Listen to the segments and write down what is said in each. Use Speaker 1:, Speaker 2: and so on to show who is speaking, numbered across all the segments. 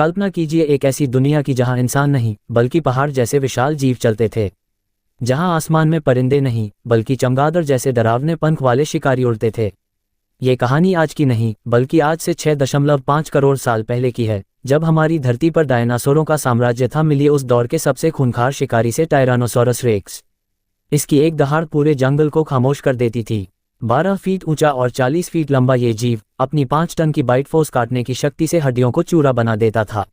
Speaker 1: कल्पना कीजिए एक ऐसी दुनिया की जहां इंसान नहीं बल्कि पहाड़ जैसे विशाल जीव चलते थे, जहां आसमान में परिंदे नहीं बल्कि चमगादड़ जैसे डरावने पंख वाले शिकारी उड़ते थे। ये कहानी आज की नहीं बल्कि आज से 6.5 करोड़ साल पहले की है, जब हमारी धरती पर डायनासोरों का साम्राज्य था। मिलिए उस दौर के सबसे खूंखार शिकारी से, टायरानोसोरस रेक्स। इसकी एक दहाड़ पूरे जंगल को खामोश कर देती थी। 12 फीट ऊंचा और 40 फीट लंबा ये जीव अपनी 5 टन की बाइट फोर्स काटने की शक्ति से हड्डियों को चूरा बना देता था।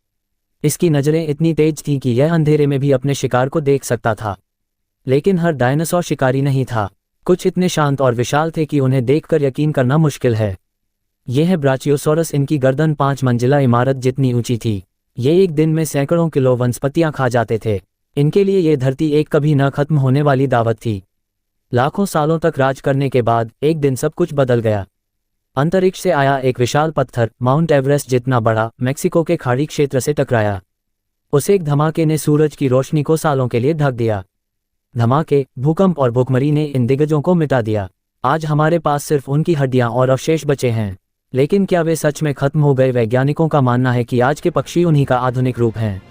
Speaker 1: इसकी नज़रें इतनी तेज थीं कि यह अंधेरे में भी अपने शिकार को देख सकता था। लेकिन हर डायनासोर शिकारी नहीं था। कुछ इतने शांत और विशाल थे कि उन्हें देखकर यकीन करना मुश्किल है। यह है ब्राचियोसोरस। इनकी गर्दन 5 मंजिला इमारत जितनी ऊंची थी। ये एक दिन में सैकड़ों किलो वनस्पतियां खा जाते थे। इनके लिए ये धरती एक कभी न खत्म होने वाली दावत थी। लाखों सालों तक राज करने के बाद एक दिन सब कुछ बदल गया। अंतरिक्ष से आया एक विशाल पत्थर, माउंट एवरेस्ट जितना बड़ा, मेक्सिको के खाड़ी क्षेत्र से टकराया। उस एक धमाके ने सूरज की रोशनी को सालों के लिए ढक दिया। धमाके, भूकंप और भूखमरी ने इन दिग्गजों को मिटा दिया। आज हमारे पास सिर्फ उनकी हड्डियां और अवशेष बचे हैं। लेकिन क्या वे सच में खत्म हो गए? वैज्ञानिकों का मानना है कि आज के पक्षी उन्हीं का आधुनिक रूप हैं।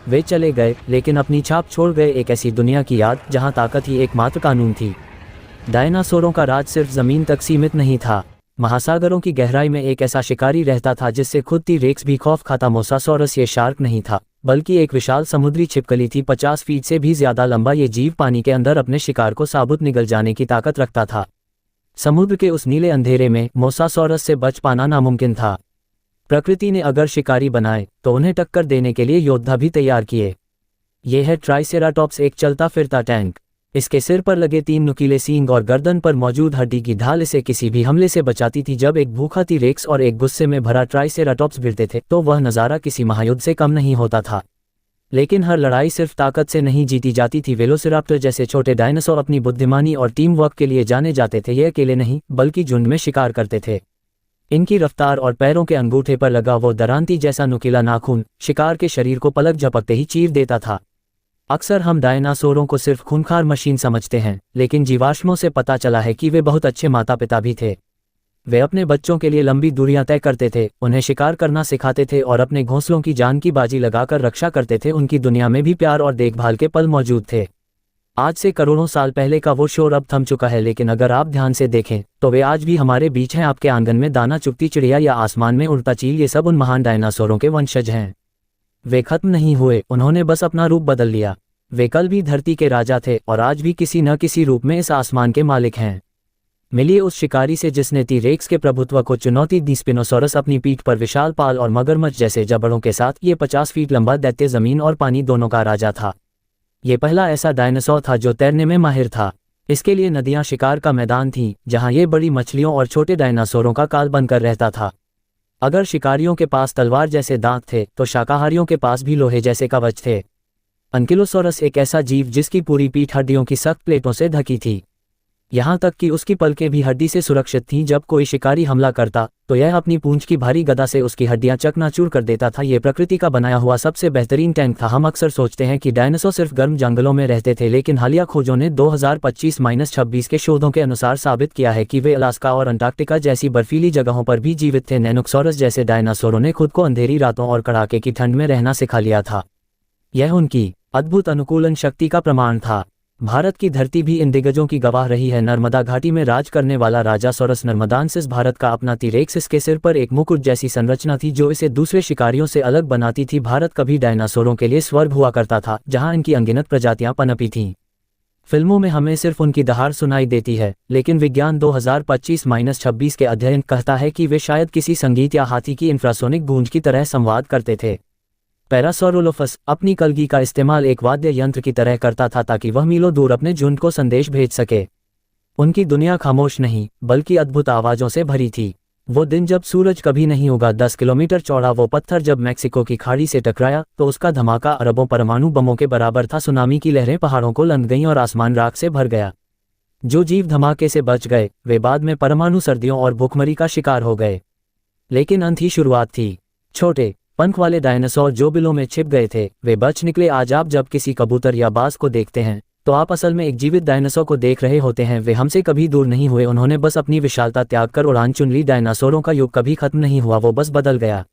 Speaker 1: वे चले गए लेकिन अपनी छाप छोड़ गए, एक ऐसी दुनिया की याद जहां ताकत ही एकमात्र कानून थी। डायनासोरों का राज सिर्फ जमीन तक सीमित नहीं था। महासागरों की गहराई में एक ऐसा शिकारी रहता था जिससे खुद टी-रेक्स भी खौफ खाता। मोसासोरस ये शार्क नहीं था बल्कि एक विशाल समुद्री छिपकली थी। 50 फीट से भी ज्यादा लंबा ये जीव पानी के अंदर अपने शिकार को साबुत निगल जाने की ताकत रखता था। समुद्र के उस नीले अंधेरे में मोसासोरस से बच पाना नामुमकिन था। प्रकृति ने अगर शिकारी बनाए तो उन्हें टक्कर देने के लिए योद्धा भी तैयार किए। यह है ट्राइसेराटॉप्स, एक चलता फिरता टैंक। इसके सिर पर लगे 3 नुकीले सींग और गर्दन पर मौजूद हड्डी की ढाल इसे किसी भी हमले से बचाती थी। जब एक भूखा टी-रेक्स और एक गुस्से में भरा ट्राइसेराटॉप्स भिड़ते थे तो वह नज़ारा किसी महायुद्ध से कम नहीं होता था। लेकिन हर लड़ाई सिर्फ ताकत से नहीं जीती जाती थी। वेलोसिराप्टर जैसे छोटे डायनासोर अपनी बुद्धिमानी और टीम वर्क के लिए जाने जाते थे। ये अकेले नहीं बल्कि झुंड में शिकार करते थे। इनकी रफ्तार और पैरों के अंगूठे पर लगा वो दरांती जैसा नुकीला नाखून शिकार के शरीर को पलक झपकते ही चीर देता था। अक्सर हम डायनासोरों को सिर्फ खूंखार मशीन समझते हैं, लेकिन जीवाश्मों से पता चला है कि वे बहुत अच्छे माता पिता भी थे। वे अपने बच्चों के लिए लंबी दूरियां तय करते थे, उन्हें शिकार करना सिखाते थे और अपने घोंसलों की जान की बाजी लगाकर रक्षा करते थे। उनकी दुनिया में भी प्यार और देखभाल के पल मौजूद थे। आज से करोड़ों साल पहले का वो शोर अब थम चुका है, लेकिन अगर आप ध्यान से देखें तो वे आज भी हमारे बीच हैं। आपके आंगन में दाना चुगती चिड़िया या आसमान में उड़ता चील, ये सब उन महान डायनासोरों के वंशज हैं। वे खत्म नहीं हुए, उन्होंने बस अपना रूप बदल लिया। वे कल भी धरती के राजा थे और आज भी किसी न किसी रूप में इस आसमान के मालिक हैं। मिलिए उस शिकारी से जिसने टी-रेक्स के प्रभुत्व को चुनौती दी। स्पिनोसोरस अपनी पीठ पर विशाल पाल और मगरमच्छ जैसे जबड़ों के साथ ये 50 फीट लंबा दैत्य जमीन और पानी दोनों का राजा था। ये पहला ऐसा डायनासोर था जो तैरने में माहिर था। इसके लिए नदियां शिकार का मैदान थीं, जहां ये बड़ी मछलियों और छोटे डायनासोरों का काल बनकर रहता था। अगर शिकारियों के पास तलवार जैसे दांत थे तो शाकाहारियों के पास भी लोहे जैसे कवच थे। अंकिलोसोरस एक ऐसा जीव जिसकी पूरी पीठ हड्डियों की सख्त प्लेटों से ढकी थी, यहाँ तक कि उसकी पलकें भी हड्डी से सुरक्षित थीं। जब कोई शिकारी हमला करता तो यह अपनी पूंछ की भारी गदा से उसकी हड्डियां चकनाचूर कर देता था। यह प्रकृति का बनाया हुआ सबसे बेहतरीन टैंक था। हम अक्सर सोचते हैं कि डायनासोर सिर्फ गर्म जंगलों में रहते थे, लेकिन हालिया खोजों ने 2025-26 के शोधों के अनुसार साबित किया है कि वे अलास्का और अंटार्कटिका जैसी बर्फीली जगहों पर भी जीवित थे। नैनोक्सोरस जैसे डायनासोरों ने खुद को अंधेरी रातों और कड़ाके की ठंड में रहना सिखा लिया था। यह उनकी अद्भुत अनुकूलन शक्ति का प्रमाण था। भारत की धरती भी इन दिग्गजों की गवाह रही है। नर्मदा घाटी में राज करने वाला राजा सोरस नर्मदांसिस भारत का अपना टी-रेक्स। इसके सिर पर एक मुकुट जैसी संरचना थी जो इसे दूसरे शिकारियों से अलग बनाती थी। भारत कभी डायनासोरों के लिए स्वर्ग हुआ करता था, जहां इनकी अनगिनत प्रजातियां पनपी थीं। फिल्मों में हमें सिर्फ उनकी दहाड़ सुनाई देती है, लेकिन विज्ञान 2025-26 के अध्ययन कहता है कि वे शायद किसी संगीत या हाथी की इंफ्रासोनिक गूंज की तरह संवाद करते थे। पैरासोरोलोफस अपनी कलगी का इस्तेमाल एक वाद्य यंत्र की तरह करता था ताकि वह मीलों दूर अपने झुंड को संदेश भेज सके। उनकी दुनिया खामोश नहीं बल्कि अद्भुत आवाज़ों से भरी थी। वो दिन जब सूरज कभी नहीं उगा, 10 किलोमीटर चौड़ा वो पत्थर जब मैक्सिको की खाड़ी से टकराया तो उसका धमाका अरबों परमाणु बमों के बराबर था। सुनामी की लहरें पहाड़ों को लंघ गईं और आसमान राख से भर गया। जो जीव धमाके से बच गए वे बाद में परमाणु सर्दियों और भूखमरी का शिकार हो गए। लेकिन अंत ही शुरुआत थी। छोटे पंख वाले डायनासोर जो बिलों में छिप गए थे वे बच निकले। आज आप जब किसी कबूतर या बाज को देखते हैं तो आप असल में एक जीवित डायनासोर को देख रहे होते हैं। वे हमसे कभी दूर नहीं हुए, उन्होंने बस अपनी विशालता त्याग कर उड़ान चुन ली। डायनासोरों का युग कभी खत्म नहीं हुआ, वो बस बदल गया।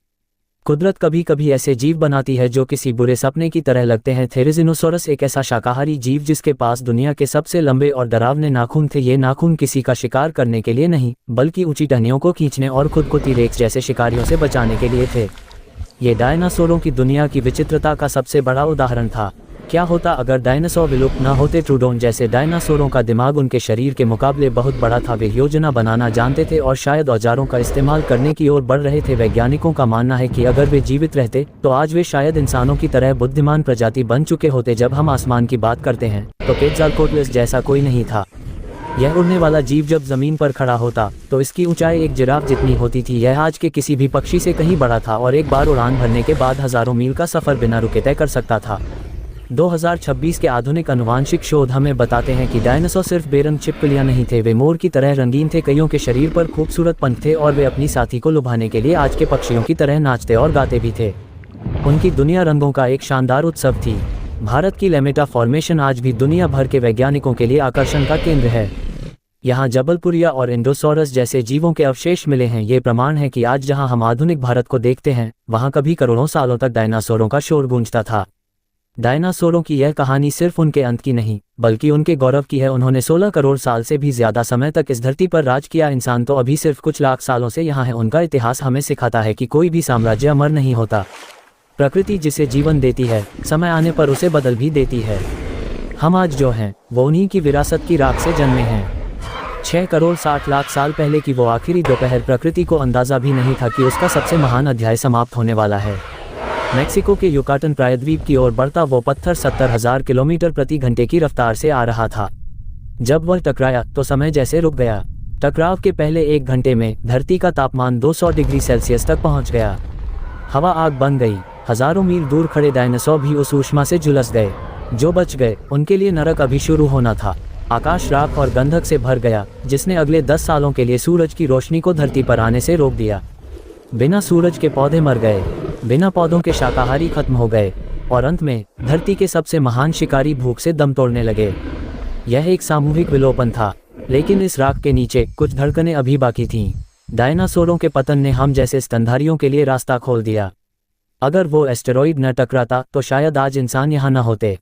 Speaker 1: कुदरत कभी कभी ऐसे जीव बनाती है जो किसी बुरे सपने की तरह लगते हैं। थेरेजिनोसोरस एक ऐसा शाकाहारी जीव जिसके पास दुनिया के सबसे लंबे और डरावने नाखून थे। ये नाखून किसी का शिकार करने के लिए नहीं, बल्कि ऊंची टहनियों को खींचने और खुद को टी-रेक्स जैसे शिकारियों से बचाने के लिए थे। ये डायनासोरों की दुनिया की विचित्रता का सबसे बड़ा उदाहरण था। क्या होता अगर डायनासोर विलुप्त न होते? ट्रूडोन जैसे डायनासोरों का दिमाग उनके शरीर के मुकाबले बहुत बड़ा था। वे योजना बनाना जानते थे और शायद औजारों का इस्तेमाल करने की ओर बढ़ रहे थे। वैज्ञानिकों का मानना है कि अगर वे जीवित रहते तो आज वे शायद इंसानों की तरह बुद्धिमान प्रजाति बन चुके होते। जब हम आसमान की बात करते हैं तो क्वेटज़ालकोट्लिस जैसा कोई नहीं था। यह उड़ने वाला जीव जब जमीन पर खड़ा होता तो इसकी ऊंचाई एक जिराफ जितनी होती थी। यह आज के किसी भी पक्षी से कहीं बड़ा था और एक बार उड़ान भरने के बाद हजारों मील का सफर बिना रुके तय कर सकता था। 2026 के आधुनिक आनुवांशिक शोध हमें बताते हैं कि डायनासोर सिर्फ बेरंग छिपकलियां नहीं थे, वे मोर की तरह रंगीन थे। कईयों के शरीर पर खूबसूरत पंख थे और वे अपनी साथी को लुभाने के लिए आज के पक्षियों की तरह नाचते और गाते भी थे। उनकी दुनिया रंगों का एक शानदार उत्सव थी। भारत की लेमेटा फॉर्मेशन आज भी दुनिया भर के वैज्ञानिकों के लिए आकर्षण का केंद्र है। यहाँ जबलपुरिया और इंडोसोरस जैसे जीवों के अवशेष मिले हैं। ये प्रमाण है कि आज जहाँ हम आधुनिक भारत को देखते हैं, वहाँ कभी करोड़ों सालों तक डायनासोरों का शोर गूंजता था। डायनासोरों की यह कहानी सिर्फ उनके अंत की नहीं, बल्कि उनके गौरव की है। उन्होंने 16 करोड़ साल से भी ज्यादा समय तक इस धरती पर राज किया। इंसान तो अभी सिर्फ कुछ लाख सालों से यहाँ है। उनका इतिहास हमें सिखाता है कि कोई भी साम्राज्य अमर नहीं होता। प्रकृति जिसे जीवन देती है, समय आने पर उसे बदल भी देती है। हम आज जो हैं, वो उन्हीं की विरासत की राख से जन्मे हैं। 6 करोड़ 60 लाख साल पहले की वो आखिरी दोपहर, प्रकृति को अंदाजा भी नहीं था कि उसका सबसे महान अध्याय समाप्त होने वाला है। मेक्सिको के युकाटन प्रायद्वीप की ओर बढ़ता वो पत्थर 70,000 किलोमीटर प्रति घंटे की रफ्तार से आ रहा था। जब वह टकराया तो समय जैसे रुक गया। टकराव के पहले 1 घंटे में धरती का तापमान 200 डिग्री सेल्सियस तक पहुंच गया। हवा आग बन गई। हजारों मील दूर खड़े डायनासोर भी उस ऊष्मा से झुलस गए। जो बच गए उनके लिए नरक अभी शुरू होना था। आकाश राख और गंधक से भर गया, जिसने अगले 10 सालों के लिए सूरज की रोशनी को धरती पर आने से रोक दिया। बिना सूरज के पौधे मर गए, बिना पौधों के शाकाहारी खत्म हो गए और अंत में धरती के सबसे महान शिकारी भूख से दम तोड़ने लगे। यह एक सामूहिक विलोपन था, लेकिन इस राख के नीचे कुछ धड़कनें अभी बाकी थीं। डायनासोरों के पतन ने हम जैसे स्तनधारियों के लिए रास्ता खोल दिया। अगर वो एस्टेरॉइड न टकराता तो शायद आज इंसान यहाँ न होते।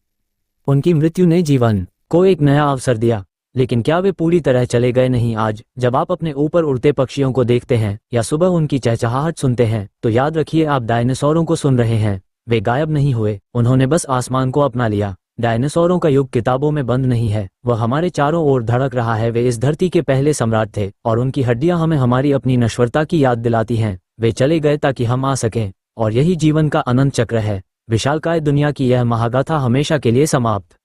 Speaker 1: उनकी मृत्यु ने जीवन को एक नया अवसर दिया, लेकिन क्या वे पूरी तरह चले गए? नहीं। आज जब आप अपने ऊपर उड़ते पक्षियों को देखते हैं या सुबह उनकी चहचहाहट सुनते हैं, तो याद रखिए आप डायनासोरों को सुन रहे हैं। वे गायब नहीं हुए, उन्होंने बस आसमान को अपना लिया। डायनासोरों का युग किताबों में बंद नहीं है, वह हमारे चारों ओर धड़क रहा है। वे इस धरती के पहले सम्राट थे और उनकी हड्डियां हमें हमारी अपनी नश्वरता की याद दिलाती हैं। वे चले गए ताकि हम आ सकें, और यही जीवन का अनंत चक्र है। विशालकाय दुनिया की यह महागाथा हमेशा के लिए समाप्त